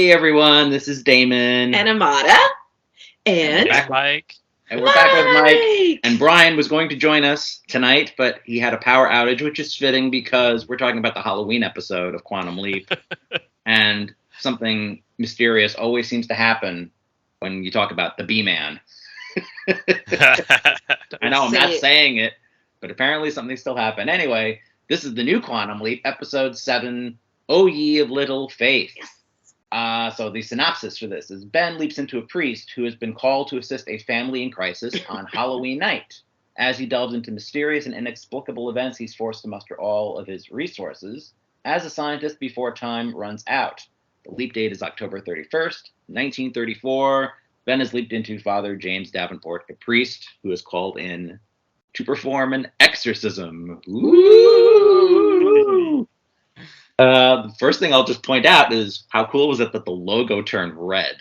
Hey everyone, this is Damon. And Amada. And we're back, Mike. And we're back with Mike. And Brian was going to join us tonight, but he had a power outage, which is fitting because we're talking about the Halloween episode of Quantum Leap. And something mysterious always seems to happen when you talk about the B-Man. I know I'm not saying it, but apparently something still happened. Anyway, this is the new Quantum Leap, episode 7, O Ye of Little Faith. So the synopsis for this is Ben leaps into a priest who has been called to assist a family in crisis on Halloween night. As he delves into mysterious and inexplicable events, he's forced to muster all of his resources as a scientist before time runs out. The leap date is October 31st, 1934. Ben has leaped into Father James Davenport, a priest who is called in to perform an exorcism. Ooh! The first thing I'll just point out is how cool was it that the logo turned red?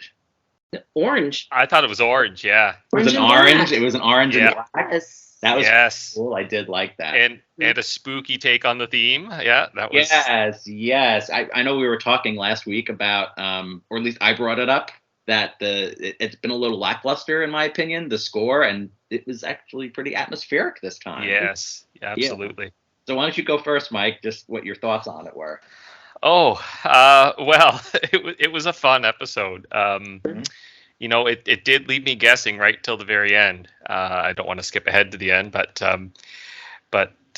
Orange. I thought it was orange, yeah. It was an orange. It was an orange and black. Yes. That was cool. I did like that. And a spooky take on the theme. Yeah, that was. Yes. I know we were talking last week about, or at least I brought it up, that it's been a little lackluster in my opinion, the score, and it was actually pretty atmospheric this time. Yes, absolutely. Yeah. So why don't you go first, Mike? Just what your thoughts on it were. Oh, well, it was a fun episode. You know, it did leave me guessing right till the very end. I don't want to skip ahead to the end, but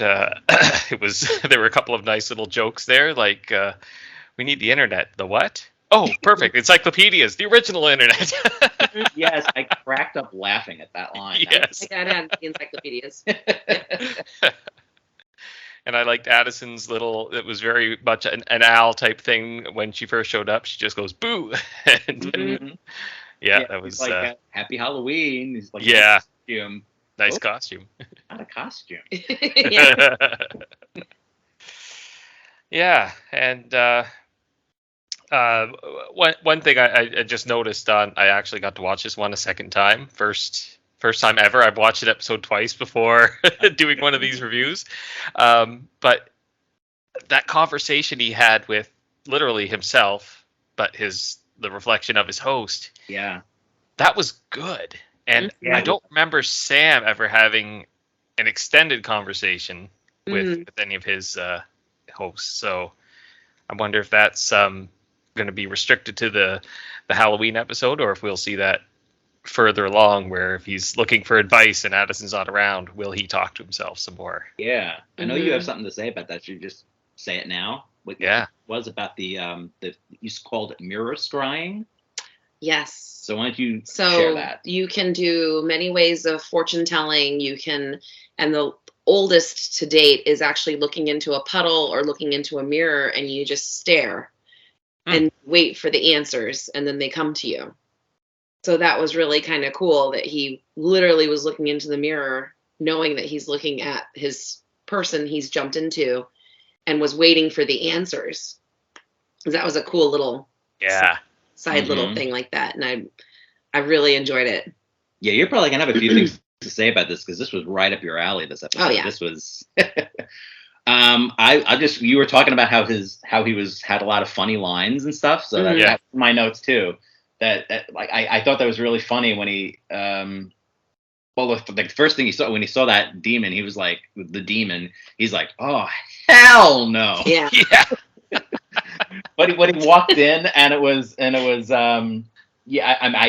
it was there were a couple of nice little jokes there, like we need the internet. The what? Oh, perfect. Encyclopedias, the original internet. Yes, I cracked up laughing at that line. Yes. I got the encyclopedias. And I liked Addison's little, it was very much an owl type thing. When she first showed up, she just goes, boo. And, yeah, that was like Happy Halloween. He's like, yeah, costume. Nice costume. Not a costume. Yeah. Yeah, and one thing I just noticed on, I actually got to watch this one a second time. First time ever. I've watched an episode twice before doing one of these reviews. But that conversation he had with literally himself, but the reflection of his host. Yeah. That was good. And I don't remember Sam ever having an extended conversation with any of his hosts. So I wonder if that's going to be restricted to the Halloween episode, or if we'll see that further along, where if he's looking for advice and Addison's not around, will he talk to himself some more? Yeah, I know you have something to say about that. You just say it now. What was about the you called it mirror scrying? Yes. So why don't you share that? You can do many ways of fortune telling. You can, and the oldest to date is actually looking into a puddle or looking into a mirror, and you just stare and wait for the answers, and then they come to you. So that was really kind of cool that he literally was looking into the mirror, knowing that he's looking at his person he's jumped into, and was waiting for the answers. That was a cool little side little thing like that, and I really enjoyed it. Yeah, you're probably gonna have a few things to say about this because this was right up your alley. This episode. Oh yeah, this was. I just you were talking about how he had a lot of funny lines and stuff. So that's my notes too. That like I thought that was really funny when he the first thing he saw when he saw that demon, he was like the demon. He's like, oh hell no. Yeah. But when he walked in and it was I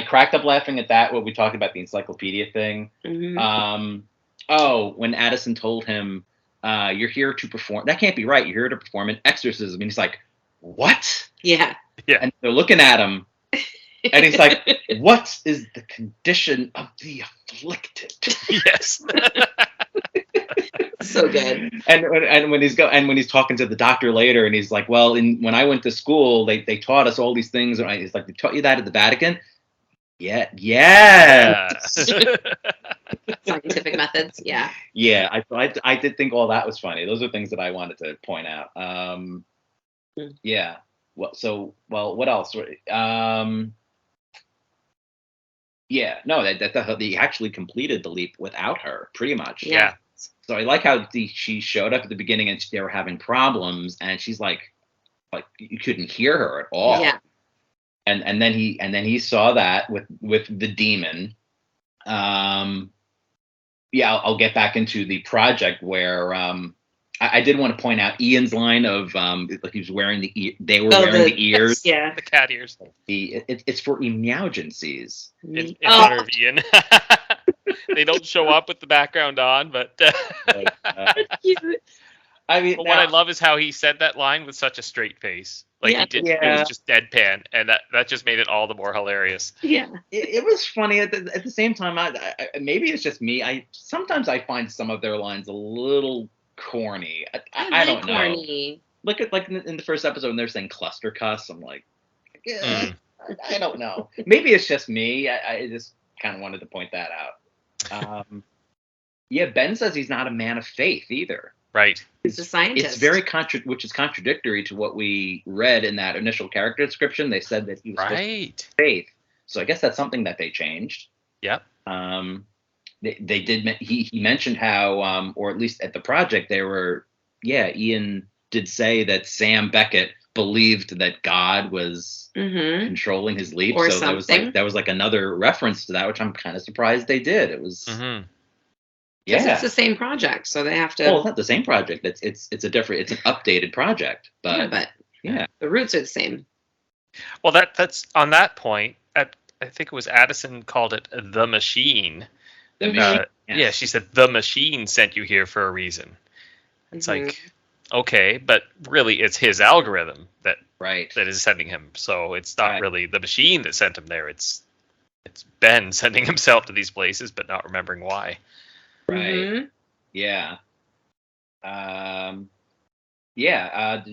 cracked up laughing at that. What we talked about, the encyclopedia thing. When Addison told him, "You're here to perform. That can't be right. You're here to perform an exorcism." And he's like, "What?" Yeah. And they're looking at him. And he's like, "What is the condition of the afflicted?" Yes. So good. And when he's talking to the doctor later, and he's like, "Well, when I went to school, they taught us all these things." And he's like, "They taught you that at the Vatican?" Yeah. Scientific methods. Yeah. Yeah. I did think all that was funny. Those are things that I wanted to point out. Yeah. What else? Yeah, no, that he actually completed the leap without her, pretty much. Yeah. So I like how she showed up at the beginning and they were having problems, and she's like you couldn't hear her at all. Yeah. and then he saw that with the demon. Yeah, I'll get back into the project where I did want to point out Ian's line of like he was wearing they were wearing the ears. Yeah, The cat ears. It's for emergencies. In honor of Ian. They don't show up with the background on, but cute. I mean, what I love is how he said that line with such a straight face. Like he did, it was just deadpan, and that just made it all the more hilarious. Yeah, it was funny at the same time. I maybe it's just me. Sometimes I find some of their lines a little corny. I don't know. Look at like in the first episode when they're saying cluster cuss. I'm like, I don't know. Maybe it's just me. I just kind of wanted to point that out. Yeah, Ben says he's not a man of faith either. Right. He's a scientist. It's very which is contradictory to what we read in that initial character description. They said that he was supposed to have faith. So I guess that's something that they changed. Yep. They did. He mentioned how, or at least at the project, they were. Yeah, Ian did say that Sam Beckett believed that God was controlling his leap. Or so something. that was like another reference to that, which I'm kind of surprised they did. It was. Because it's the same project, so they have to. Well, it's not the same project. It's a different. It's an updated project, but yeah, the roots are the same. Well, that's on that point. I think it was Addison called it the machine. The machine. Yes. Yeah, she said the machine sent you here for a reason. It's like, okay, but really, it's his algorithm that is sending him. So it's not really the machine that sent him there. It's Ben sending himself to these places, but not remembering why. Right. Yeah. There's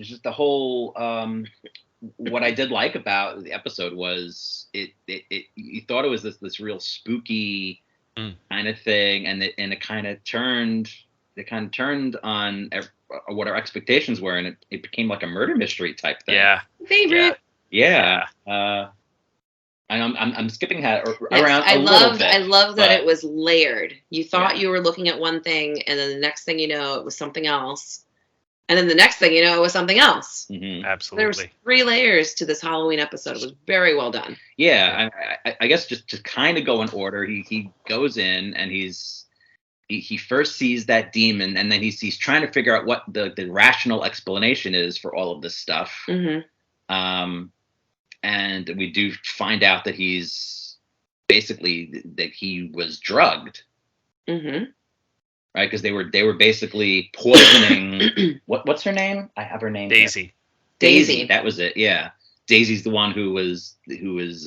just the whole. What I did like about the episode was it you thought it was this real spooky kind of thing, and it kind of turned on what our expectations were, and it became like a murder mystery type thing. Yeah. Favorite. Yeah. I'm skipping ahead around I little bit. I love that it was layered. You thought you were looking at one thing, and then the next thing you know, it was something else. And then the next thing you know, it was something else. Mm-hmm. Absolutely. There was 3 layers to this Halloween episode. It was very well done. Yeah, I guess just to kind of go in order, he goes in and he first sees that demon, and then he's trying to figure out what the rational explanation is for all of this stuff. And we do find out that he's basically that he was drugged. Right, because they were basically poisoning. What's her name? I have her name. Daisy. Daisy. That was it. Yeah, Daisy's the one who was he was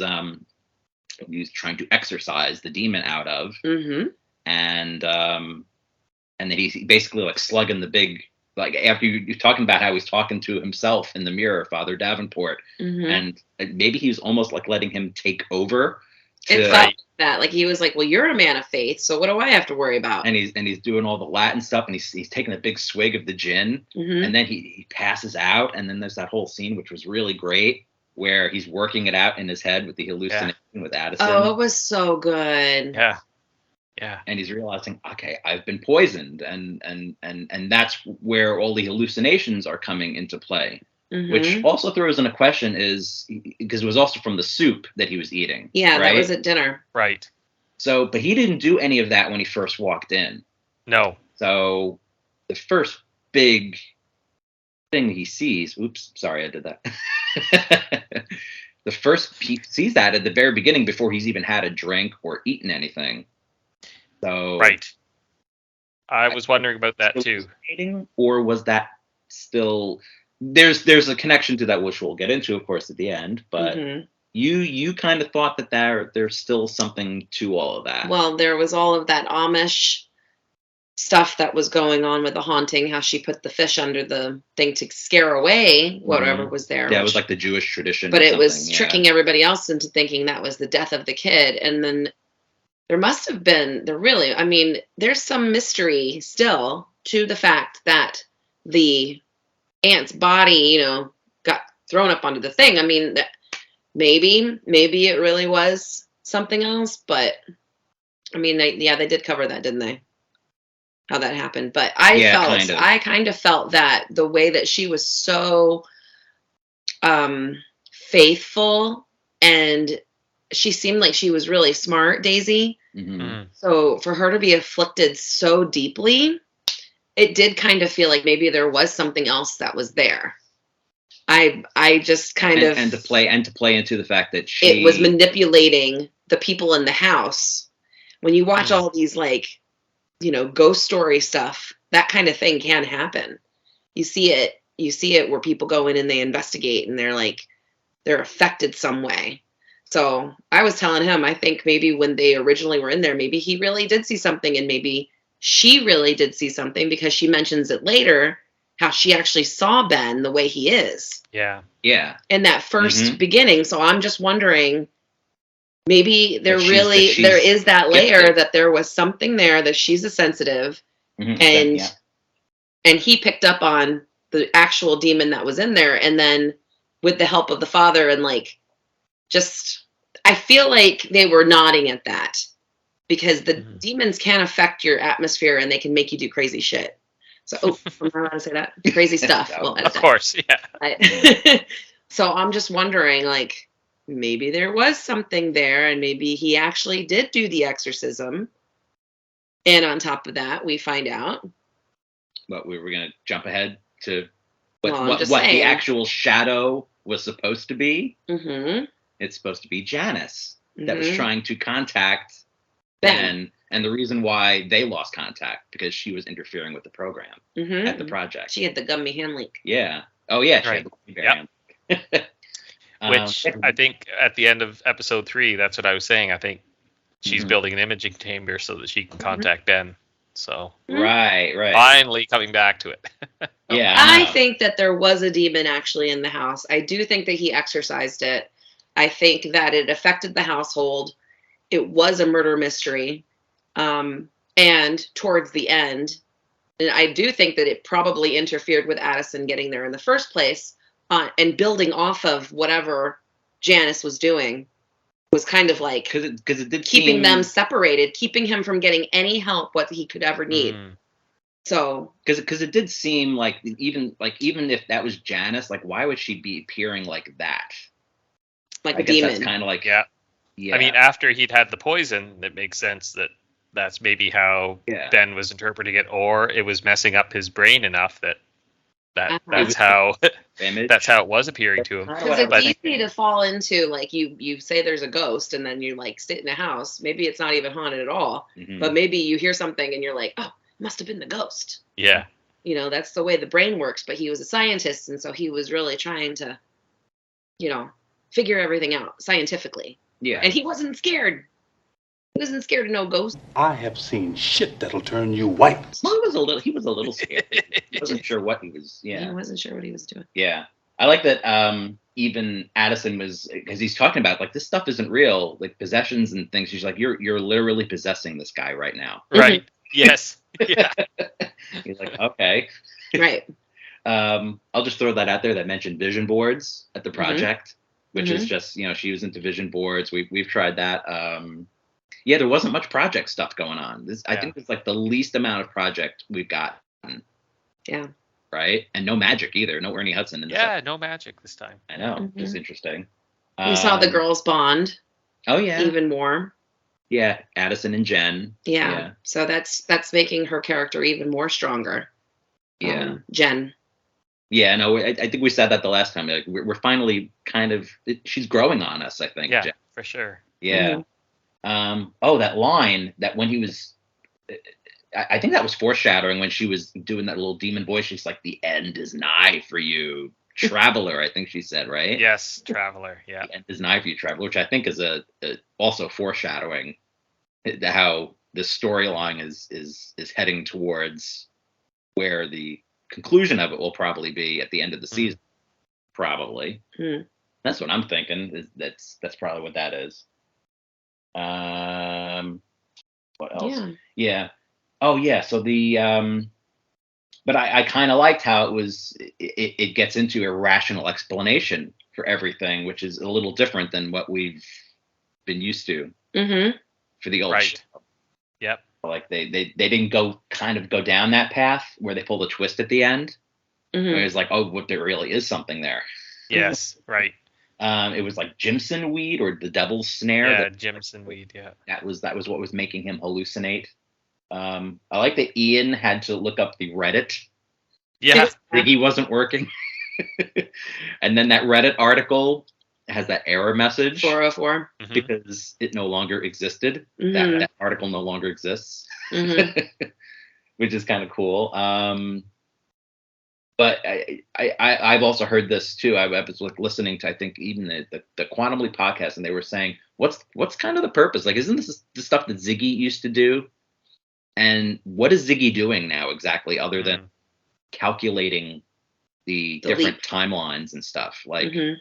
trying to exorcise the demon out of. And then he's basically like slugging the big. Like after you're talking about how he's talking to himself in the mirror, Father Davenport, and maybe he was almost like letting him take over. It felt like that. Like he was like, "Well, you're a man of faith, so what do I have to worry about?" And he's doing all the Latin stuff, and he's taking a big swig of the gin, and then he passes out, and then there's that whole scene which was really great where he's working it out in his head with the hallucination with Addison. Oh, it was so good. Yeah. Yeah. And he's realizing, okay, I've been poisoned, and that's where all the hallucinations are coming into play. Which also throws in a question is because it was also from the soup that he was eating. Yeah, that was at dinner. Right. So, but he didn't do any of that when he first walked in. No. So the first big thing he sees, oops, sorry, I did that. The first he sees that at the very beginning before he's even had a drink or eaten anything. So right. I was wondering about that too. Or was that still there's a connection to that which we'll get into, of course, at the end, but you kind of thought that there's still something to all of that. Well, there was all of that Amish stuff that was going on with the haunting, how she put the fish under the thing to scare away whatever was there. Yeah, it was like the Jewish tradition. But it was tricking everybody else into thinking that was the death of the kid. And then there must have been, there's some mystery still to the fact that the aunt's body, got thrown up onto the thing. I mean, maybe it really was something else, but I mean, they did cover that, didn't they? How that happened. But I kind of felt that the way that she was so faithful and she seemed like she was really smart, Daisy. Mm-hmm. So for her to be afflicted so deeply, it did kind of feel like maybe there was something else that was there. I just kind of and to play into the fact that she it was manipulating the people in the house. When you watch all these like, ghost story stuff, that kind of thing can happen. You see it where people go in and they investigate and they're affected some way. So I was telling him, I think maybe when they originally were in there, maybe he really did see something, and maybe she really did see something, because she mentions it later, how she actually saw Ben the way he is. Yeah. In that first beginning. So I'm just wondering, maybe there is that layer that there was something there, that she's a sensitive, and he picked up on the actual demon that was in there, and then with the help of the father, and I feel like they were nodding at that, because the demons can affect your atmosphere and they can make you do crazy shit. So, am I allowed to say that? Crazy stuff. We'll edit of course, yeah. So I'm just wondering, maybe there was something there, and maybe he actually did do the exorcism. And on top of that, we find out. But we were going to jump ahead to what the actual shadow was supposed to be. Mm-hmm. It's supposed to be Janice that was trying to contact Ben. And the reason why they lost contact, because she was interfering with the program at the project. She had the gummy hand leak. Yeah. Oh, yeah. She Right. had the gummy hand leak. Which I think at the end of episode 3, that's what I was saying. I think she's building an imaging chamber so that she can contact Ben. So right. Finally coming back to it. Yeah. I think that there was a demon actually in the house. I do think that he exorcised it. I think that it affected the household. It was a murder mystery. And towards the end, and I do think that it probably interfered with Addison getting there in the first place, and building off of whatever Janice was doing, was kind of like because it did keeping them separated, keeping him from getting any help what he could ever need. So because it did seem like even if that was Janice, why would she be appearing like that? Like I a guess demon. that's kind of like yeah. I mean, after he'd had the poison, it makes sense that that's maybe how Ben was interpreting it, or it was messing up his brain enough that's how that's how it was appearing to him. Because it's easy to fall into, you say there's a ghost, and then you sit in a house. Maybe it's not even haunted at all, but maybe you hear something and you're like, oh, it must have been the ghost. Yeah. That's the way the brain works. But he was a scientist, and so he was really trying to, figure everything out scientifically. Yeah. And he wasn't scared. He wasn't scared of no ghost. I have seen shit that'll turn you white. Well, he was a little scared. He wasn't sure what he was. Yeah. He wasn't sure what he was doing. Yeah. I like that. Even Addison was, because he's talking about this stuff isn't real, possessions and things. She's like, you're literally possessing this guy right now. Right. Yes. Yeah. He's like, okay. Right. I'll just throw that out there. That mentioned vision boards at the project, which is just, she was into vision boards. We've tried that. Yeah, there wasn't much project stuff going on. I think it's the least amount of project we've gotten. Yeah. Right? And no magic either. No Ernie Hudson in this. Yeah, no magic this time. I know. Just interesting. We saw the girls bond. Oh, yeah. Even more. Yeah, Addison and Jen. Yeah. So that's making her character even more stronger. Yeah. Jen. Yeah, no, I think we said that the last time. We're finally kind of, she's growing on us, I think. Yeah, Jen. for sure. Yeah. That line that when he was, I think that was foreshadowing when she was doing that little demon voice. She's like, the end is nigh for you, traveler, I think she said, right? Yes, traveler. Yeah. The end is nigh for you, traveler, which I think is also foreshadowing how the storyline is heading towards where the conclusion of it will probably be at the end of the season. Probably. That's what I'm thinking. That's probably what that is. What else? Yeah. Oh yeah. So but I kind of liked how it gets into a rational explanation for everything, which is a little different than what we've been used to for the old show. Yep. They didn't go down that path where they pulled a twist at the end. Where it's like, oh, what, there really is something there. Yes. Right. It was like Jimson weed or the devil's snare. Yeah, Jimson weed. Yeah. That was what was making him hallucinate. I like that Ian had to look up the Reddit. Yeah. Ziggy wasn't working. And then that Reddit article has that error message 404. because it no longer existed. Mhm. That article no longer exists, Mhm. which is kind of cool. But I've also heard this too. I was listening to, I think, even the Quantum Leap podcast, and they were saying, what's kind of the purpose? Like, isn't this the stuff that Ziggy used to do? And what is Ziggy doing now exactly, other than calculating the different leap. timelines and stuff? Like, Mhm.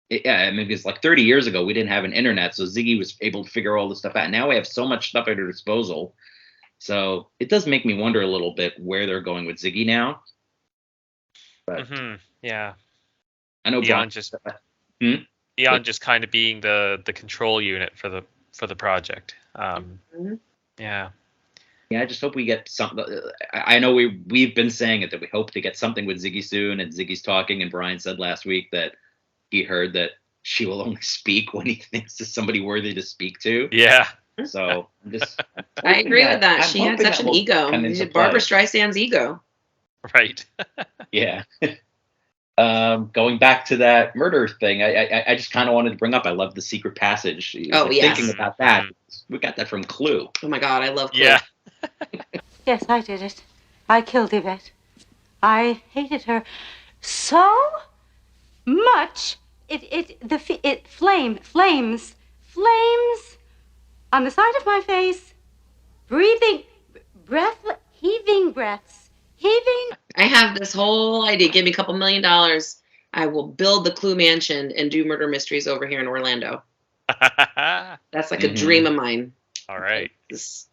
yeah, maybe it's like 30 years ago we didn't have an internet, so Ziggy was able to figure all this stuff out. Now we have so much stuff at our disposal, so it does make me wonder a little bit where they're going with Ziggy now. But yeah, I know Eon just kind of being the control unit for the project. Yeah. Yeah, I just hope we get something. I know we've been saying it, that we hope to get something with Ziggy soon, and Ziggy's talking, and Brian said last week that he heard that she will only speak when he thinks it's somebody worthy to speak to. Yeah. So I'm just. I agree with that. I'm She had hoping such that an will ego. come into play. Barbara Streisand's ego. Right. Yeah. Going back to that murder thing, I just kind of wanted to bring up. I love the secret passage. Oh, yes. Thinking about that, we got that from Clue. Oh my God, I love Clue. Yeah. Yes, I did it. I killed Yvette. I hated her so much. Flames on the side of my face, heaving breaths. I have this whole idea. Give me a couple $1 million. I will build the Clue Mansion and do murder mysteries over here in Orlando. That's like a dream of mine. All right. This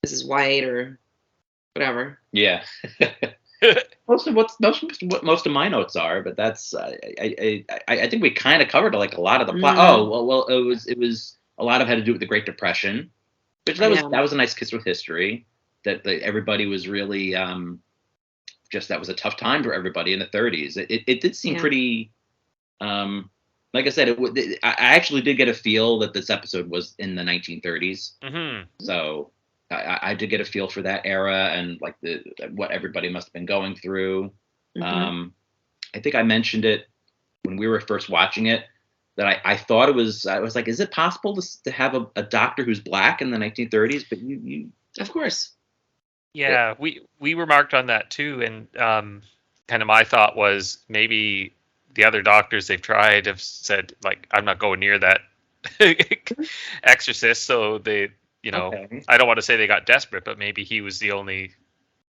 is White or whatever. Yeah. most of my notes are, but that's I think we kind of covered like a lot of the plot. Oh well, it was a lot of had to do with the Great Depression, which that was a nice kiss with history. That everybody was really just, that was a tough time for everybody in the 30s. It did seem pretty. Like I said, I actually did get a feel that this episode was in the 1930s. So I did get a feel for that era and like what everybody must have been going through. I think I mentioned it when we were first watching it, that I thought I was like, is it possible to have a doctor who's black in the 1930s? But you of course. Yeah, we remarked on that too, and kind of my thought was maybe the other doctors they've tried have said, like, I'm not going near that exorcist, so they, I don't want to say they got desperate, but maybe he was the only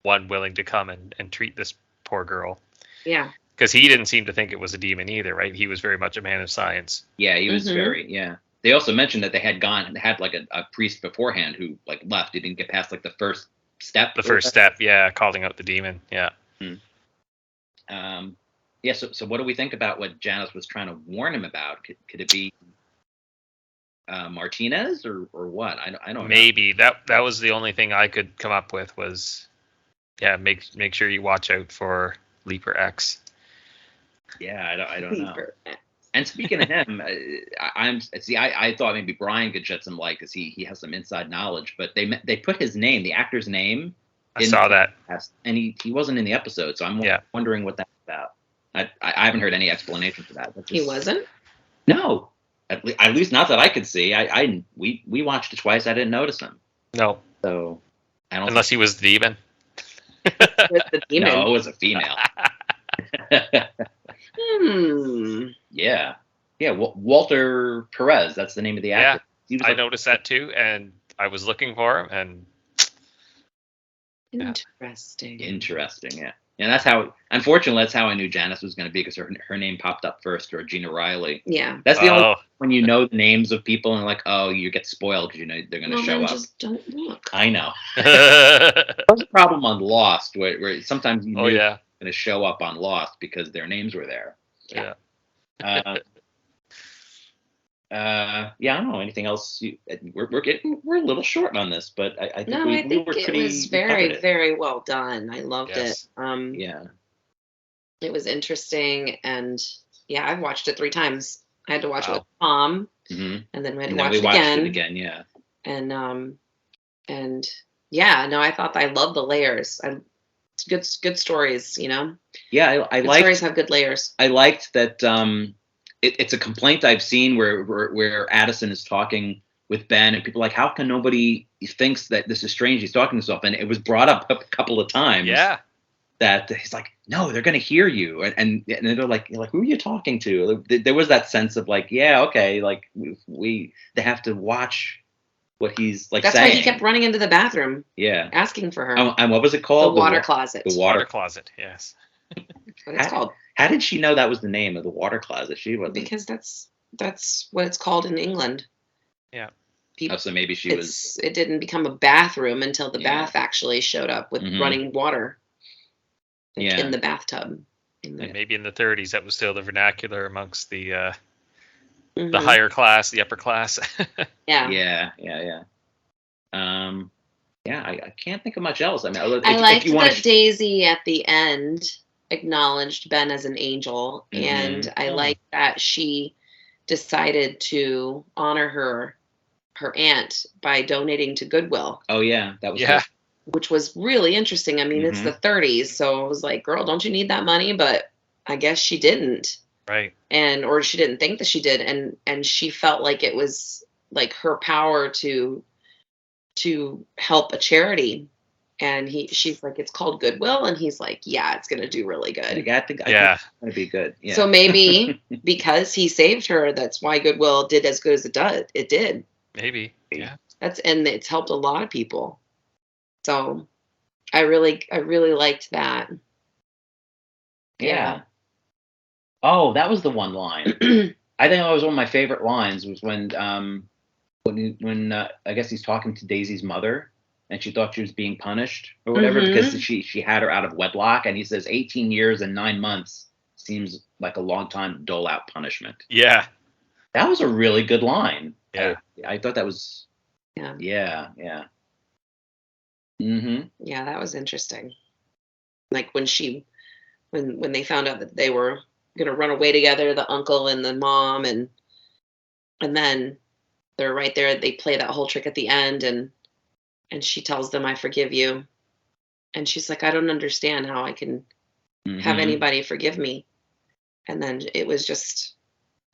one willing to come and treat this poor girl. Yeah. Because he didn't seem to think it was a demon either, right? He was very much a man of science. Yeah, he was They also mentioned that they had like a priest beforehand who like left. He didn't get past like the first step. Calling out the demon. Yeah. Yeah. So what do we think about what Janice was trying to warn him about? Could it be Martinez or what? I don't know. Maybe that was the only thing I could come up with was, make sure you watch out for Leaper X. Yeah, I don't know. And speaking of him, I thought maybe Brian could shed some light because he has some inside knowledge. But they put his name, the actor's name. I saw that, and he wasn't in the episode, so I'm wondering what that's about. I haven't heard any explanation for that. He wasn't? No, at least not that I could see. We watched it twice. I didn't notice him. No. So I don't. Unless he was the demon. The demon. No, it was a female. Yeah. Walter Perez. That's the name of the actor. Yeah, I noticed that too, and I was looking for him, and interesting. Yeah. And that's how. Unfortunately, that's how I knew Janice was going to be, because her name popped up first, or Gina Riley. Yeah. That's the only when you know the names of people and like, you get spoiled because you know they're going to show up. Just don't look. I know. That was a problem on Lost, where sometimes you knew going to show up on Lost because their names were there. Yeah. I don't know anything else. We're a little short on this, but I think we were pretty. It was very, very well done. I loved it. Yeah. It was interesting, and Yeah, I've watched it 3 times. I had to watch it with Mom, Mm-hmm. and then we had to And then watch we it watched again. it again, yeah. And yeah, no, I thought I love the layers. Good stories, you know. Yeah, I Good liked. stories have good layers. I liked that. It's a complaint I've seen where Addison is talking with Ben, and people are like, how can nobody thinks that this is strange? He's talking to himself, and it was brought up a couple of times. Yeah. That he's like, no, they're gonna hear you, and they're like, who are you talking to? There was that sense of like, yeah, okay, like they have to watch what he's like. That's saying. why he kept running into the bathroom. Yeah, asking for her. And what was it called? The water closet. The Water closet. Yes. That's what it's called. How did she know that was the name of the water closet? She wasn't. Because that's what it's called in England. Yeah. So maybe she was. It didn't become a bathroom until the bath actually showed up with running water. In the bathtub. And maybe in the 30s, that was still the vernacular amongst the higher class, the upper class. Yeah. I can't think of much else. I mean, I liked that Daisy at the end acknowledged Ben as an angel, and I like that she decided to honor her aunt by donating to Goodwill. Oh yeah, that was good. Which was really interesting. I mean, it's the 30s, so I was like, girl, don't you need that money? But I guess she didn't. Right. Or she didn't think that she did. And she felt like it was like her power to help a charity. And she's like, it's called Goodwill. And he's like, yeah, it's going to do really good. I think it's going to be good. Yeah. So maybe because he saved her, that's why Goodwill did as good as it did. Maybe. Yeah. And it's helped a lot of people. So I really liked that. Yeah. Oh, that was the one line. I think that was one of my favorite lines was when I guess he's talking to Daisy's mother and she thought she was being punished or whatever because she had her out of wedlock, and he says 18 years and 9 months seems like a long time to dole out punishment. Yeah. That was a really good line. Yeah. I thought that was Yeah. Yeah, that was interesting. Like when they found out that they were gonna run away together, the uncle and the mom, and then they're right there. They play that whole trick at the end, and she tells them, "I forgive you," and she's like, "I don't understand how I can have anybody forgive me," and then it was just,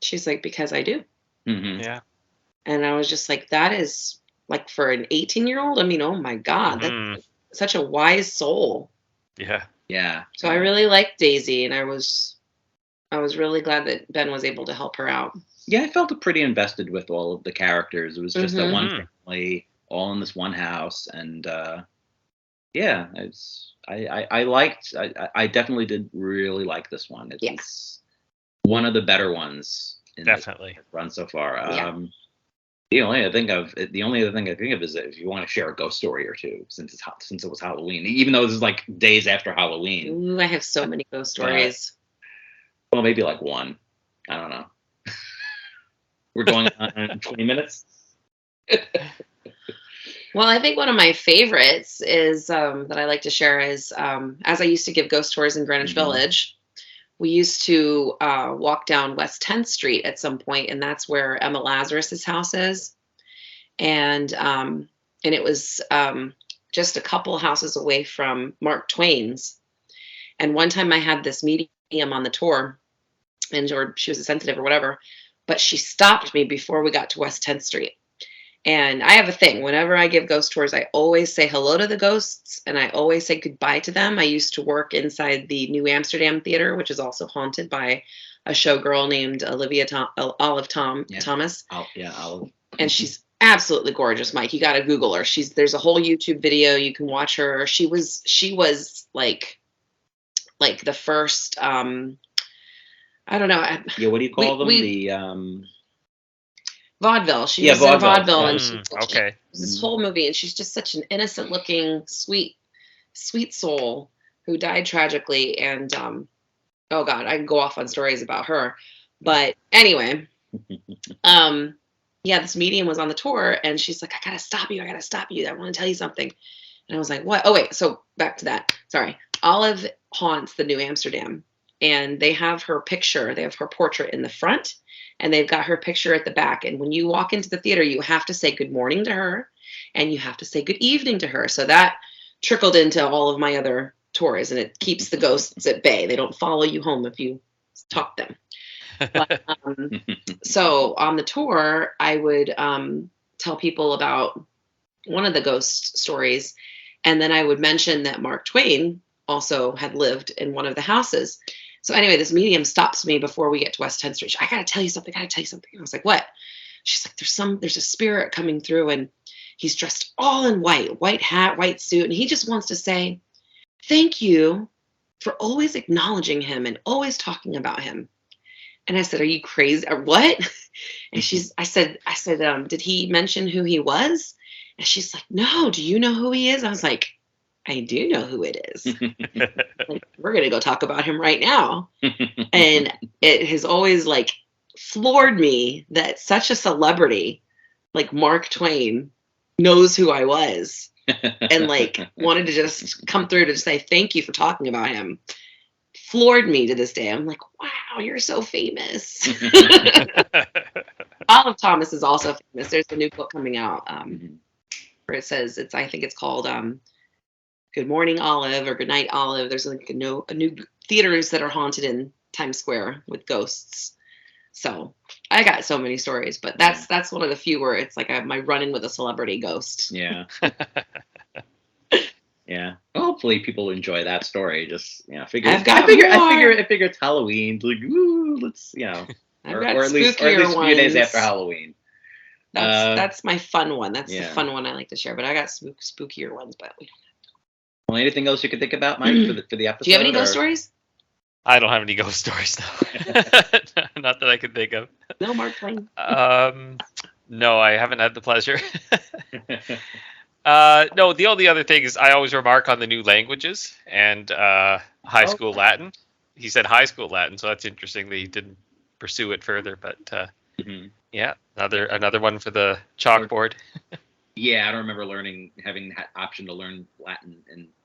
she's like, "Because I do." Yeah. And I was just like, that is like for an 18-year-old. I mean, oh my God, that's such a wise soul. Yeah. Yeah. So I really liked Daisy, and I was really glad that Ben was able to help her out. Yeah, I felt pretty invested with all of the characters. It was just that one family, all in this one house, and I liked. I definitely did really like this one. It's one of the better ones. Definitely this run so far. The only other thing I think of is if you want to share a ghost story or two, since it was Halloween, even though this is like days after Halloween. Ooh, I have so many ghost stories. Well, maybe like one. I don't know. We're going on 20 minutes. Well, I think one of my favorites is that I like to share is as I used to give ghost tours in Greenwich Village, we used to walk down West 10th Street at some point, and that's where Emma Lazarus's house is. And it was just a couple houses away from Mark Twain's. And one time I had this medium on the tour, or she was a sensitive or whatever, but she stopped me before we got to West 10th Street. And I have a thing. Whenever I give ghost tours, I always say hello to the ghosts, and I always say goodbye to them. I used to work inside the New Amsterdam Theater, which is also haunted by a showgirl named Olive Thomas. Olive. And she's absolutely gorgeous, Mike. You got to Google her. There's a whole YouTube video. You can watch her. She was like the first. I don't know. Yeah, what do you call them? Vaudeville. She was in vaudeville, and she okay. This whole movie, and she's just such an innocent-looking, sweet soul who died tragically. And oh God, I can go off on stories about her. But anyway, this medium was on the tour, and she's like, I gotta stop you. I want to tell you something. And I was like, what? Oh wait. So back to that. Sorry. Olive haunts the New Amsterdam. and they have her picture. They have her portrait in the front, and they've got her picture at the back. And when you walk into the theater, you have to say good morning to her, and you have to say good evening to her. So that trickled into all of my other tours, and it keeps the ghosts at bay. They don't follow you home if you talk them. But, so on the tour, I would tell people about one of the ghost stories, and then I would mention that Mark Twain also had lived in one of the houses. So anyway, this medium stops me before we get to West 10th Street. I gotta tell you something. I was like, what? She's like, there's a spirit coming through, and he's dressed all in white hat, white suit, and he just wants to say, thank you for always acknowledging him and always talking about him. And I said, are you crazy? Or what? And I said, did he mention who he was? And she's like, no, do you know who he is? I was like, I do know who it is. Like, we're going to go talk about him right now. And it has always like floored me that such a celebrity like Mark Twain knows who I was and like wanted to just come through to say thank you for talking about him. Floored me to this day. I'm like, wow, you're so famous. Olive Thomas is also famous. There's a new book coming out where it says I think it's called Good Morning Olive or Good Night Olive. There's like a new theaters that are haunted in Times Square with ghosts. So I got so many stories, but that's one of the few where it's like my run-in with a celebrity ghost. Yeah. Yeah. Well, hopefully people enjoy that story. Just I figure it's Halloween. Like, ooh, let's or at least a few days after Halloween. That's my fun one. That's the fun one I like to share. But I got spookier ones, but we don't have to. Well, anything else you could think about, Mike, for the episode? Do you have any ghost stories? I don't have any ghost stories, no. Not that I can think of. No, Mark Twain. No, I haven't had the pleasure. No, the only other thing is I always remark on the new languages and high school Latin. He said high school Latin, so that's interesting that he didn't pursue it further. But yeah, another one for the chalkboard. Yeah, I don't remember having the option to learn Latin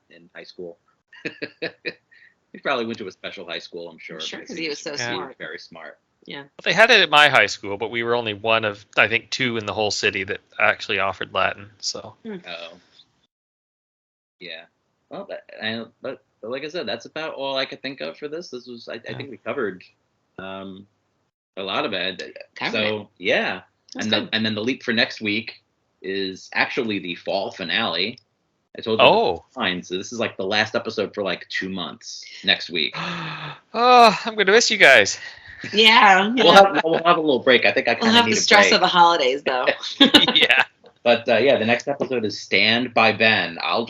in high school. He probably went to a special high school, I'm sure. Sure, because he was so smart. Very smart. Yeah. Well, they had it at my high school, but we were only one of, I think, 2 in the whole city that actually offered Latin. So. Oh. Yeah. Well, but like I said, that's about all I could think of for this. This was, I think we covered a lot of it. Yeah. And then the leap for next week is actually the fall finale. I told you. Oh. Fine. So this is like the last episode for like 2 months next week. Oh, I'm going to miss you guys. Yeah. We'll have a little break. I think I kind of We'll have the stress of the holidays, though. Yeah. But the next episode is Stand by Ben. I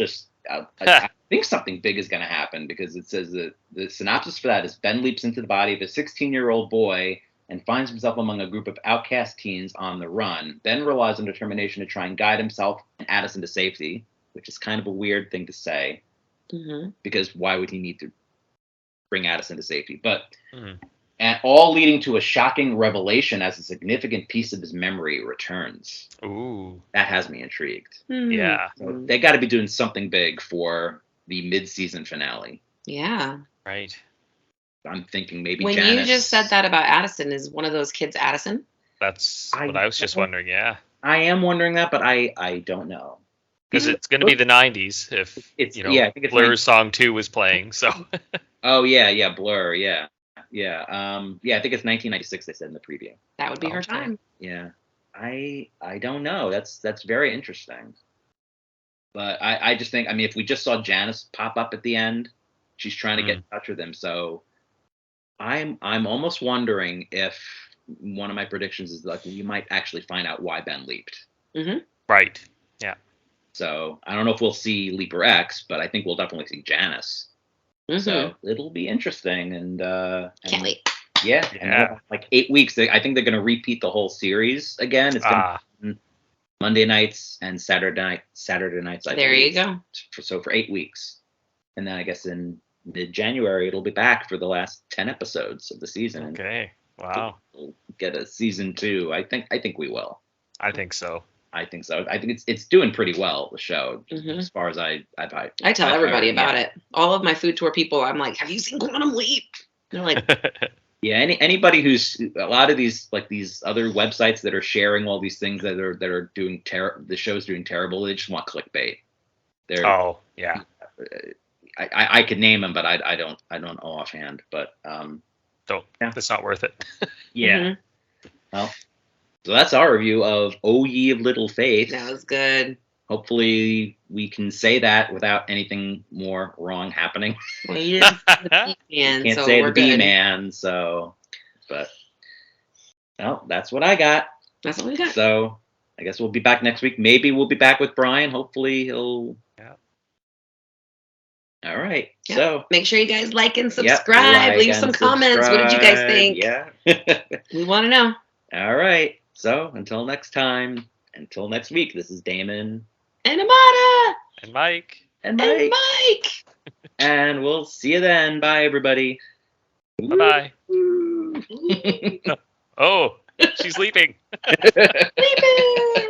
think something big is going to happen because it says that the synopsis for that is Ben leaps into the body of a 16-year-old boy and finds himself among a group of outcast teens on the run. Ben relies on determination to try and guide himself and Addison to safety, which is kind of a weird thing to say because why would he need to bring Addison to safety? But and all leading to a shocking revelation as a significant piece of his memory returns. Ooh. That has me intrigued. Yeah. So they got to be doing something big for the mid-season finale. Yeah. Right. I'm thinking maybe when Janice. You just said that about Addison, is one of those kids Addison? That's what I was just wondering, yeah. I am wondering that, but I don't know. Because it's going to be the 90s if, I think Blur's Song 2 was playing, so. Oh, yeah, Blur, yeah. Yeah, I think it's 1996, they said in the preview. That would be her time. Yeah. I don't know. That's very interesting. But I just think, if we just saw Janice pop up at the end, she's trying to get in touch with him. So I'm almost wondering if one of my predictions is like you might actually find out why Ben leaped. Mm-hmm. Right. Yeah. So I don't know if we'll see Leaper X, but I think we'll definitely see Janice. Mm-hmm. So it'll be interesting. And can't wait. Yeah. And like 8 weeks. I think they're going to repeat the whole series again. It's going to be Monday nights and Saturday nights. There you go. So for 8 weeks. And then I guess in mid-January, it'll be back for the last 10 episodes of the season. Okay. Wow. We'll get a season 2. I think we will. I think so. I think it's doing pretty well, the show, as far as I tell everybody about it. All of my food tour people, I'm like, have you seen Quantum Leap? They're like, Yeah, anybody who's a lot of these other websites that are sharing all these things that are doing the show's doing terrible. They just want clickbait. They're Oh, yeah. I could name them, but I don't know offhand. But So it's not worth it. yeah. mm-hmm. Well, so that's our review of O Ye of Little Faith. That was good. Hopefully we can say that without anything more wrong happening. Well, you didn't say the B-man, Can't so say we're the good. B-man, so, but, well, that's what I got. That's all we got. So, I guess we'll be back next week. Maybe we'll be back with Brian. Hopefully he'll... Yeah. All right, Yep. so... Make sure you guys like and Yep, subscribe. like Leave and some comments. What did you guys think? Yeah. We want to know. All right, so until next time, until next week, this is Damon. And Amada! And Mike. And Mike! And we'll see you then. Bye, everybody. Bye-bye. Oh, she's leaping. Leaping!